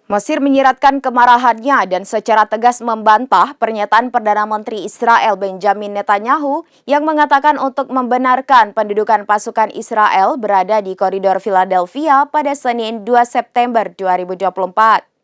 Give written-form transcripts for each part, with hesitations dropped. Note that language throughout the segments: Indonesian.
Mesir menyiratkan kemarahannya dan secara tegas membantah pernyataan Perdana Menteri Israel Benjamin Netanyahu yang mengatakan untuk membenarkan pendudukan pasukan Israel berada di koridor Philadelphia pada Senin 2 September 2024.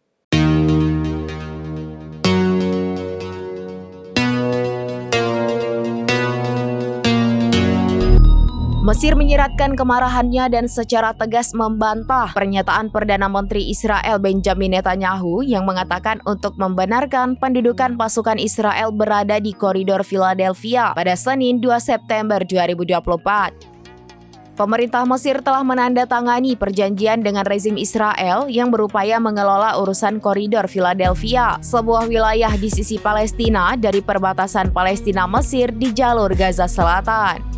Mesir menyiratkan kemarahannya dan secara tegas membantah pernyataan Perdana Menteri Israel Benjamin Netanyahu yang mengatakan untuk membenarkan pendudukan pasukan Israel berada di koridor Philadelphia pada Senin 2 September 2024. Pemerintah Mesir telah menandatangani perjanjian dengan rezim Israel yang berupaya mengelola urusan koridor Philadelphia, sebuah wilayah di sisi Palestina dari perbatasan Palestina-Mesir di jalur Gaza Selatan.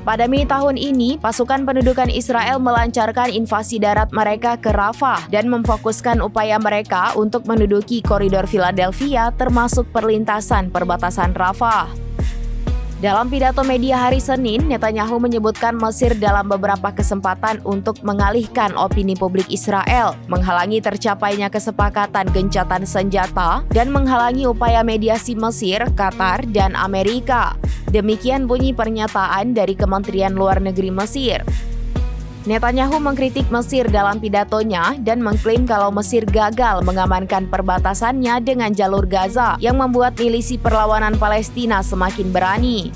Pada Mei tahun ini, pasukan pendudukan Israel melancarkan invasi darat mereka ke Rafah dan memfokuskan upaya mereka untuk menduduki koridor Philadelphia termasuk perlintasan perbatasan Rafah. Dalam pidato media hari Senin, Netanyahu menyebutkan Mesir dalam beberapa kesempatan untuk mengalihkan opini publik Israel, menghalangi tercapainya kesepakatan gencatan senjata, dan menghalangi upaya mediasi Mesir, Qatar, dan Amerika. Demikian bunyi pernyataan dari Kementerian Luar Negeri Mesir. Netanyahu mengkritik Mesir dalam pidatonya dan mengklaim kalau Mesir gagal mengamankan perbatasannya dengan jalur Gaza yang membuat milisi perlawanan Palestina semakin berani.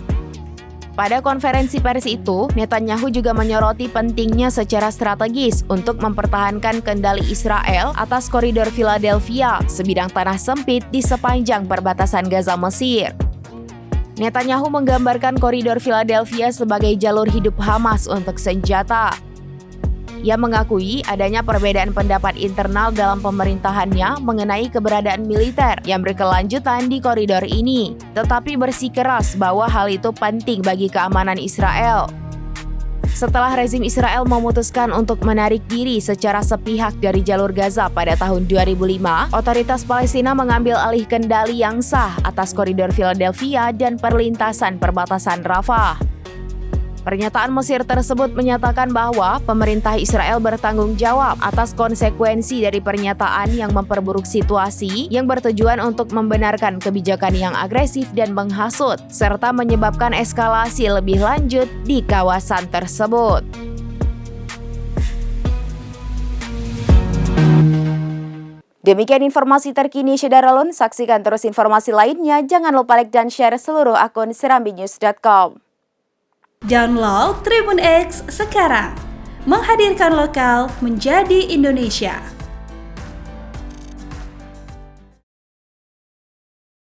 Pada konferensi pers itu, Netanyahu juga menyoroti pentingnya secara strategis untuk mempertahankan kendali Israel atas koridor Philadelphia, sebidang tanah sempit di sepanjang perbatasan Gaza Mesir. Netanyahu menggambarkan koridor Philadelphia sebagai jalur hidup Hamas untuk senjata. Ia mengakui adanya perbedaan pendapat internal dalam pemerintahannya mengenai keberadaan militer yang berkelanjutan di koridor ini, tetapi bersikeras bahwa hal itu penting bagi keamanan Israel. Setelah rezim Israel memutuskan untuk menarik diri secara sepihak dari jalur Gaza pada tahun 2005, otoritas Palestina mengambil alih kendali yang sah atas koridor Philadelphia dan perlintasan perbatasan Rafah. Pernyataan Mesir tersebut menyatakan bahwa pemerintah Israel bertanggung jawab atas konsekuensi dari pernyataan yang memperburuk situasi yang bertujuan untuk membenarkan kebijakan yang agresif dan menghasut, serta menyebabkan eskalasi lebih lanjut di kawasan tersebut. Demikian informasi terkini Syederalun. Saksikan terus informasi lainnya. Jangan lupa like dan share seluruh akun serambinews.com. Download Tribun X sekarang, menghadirkan lokal menjadi Indonesia.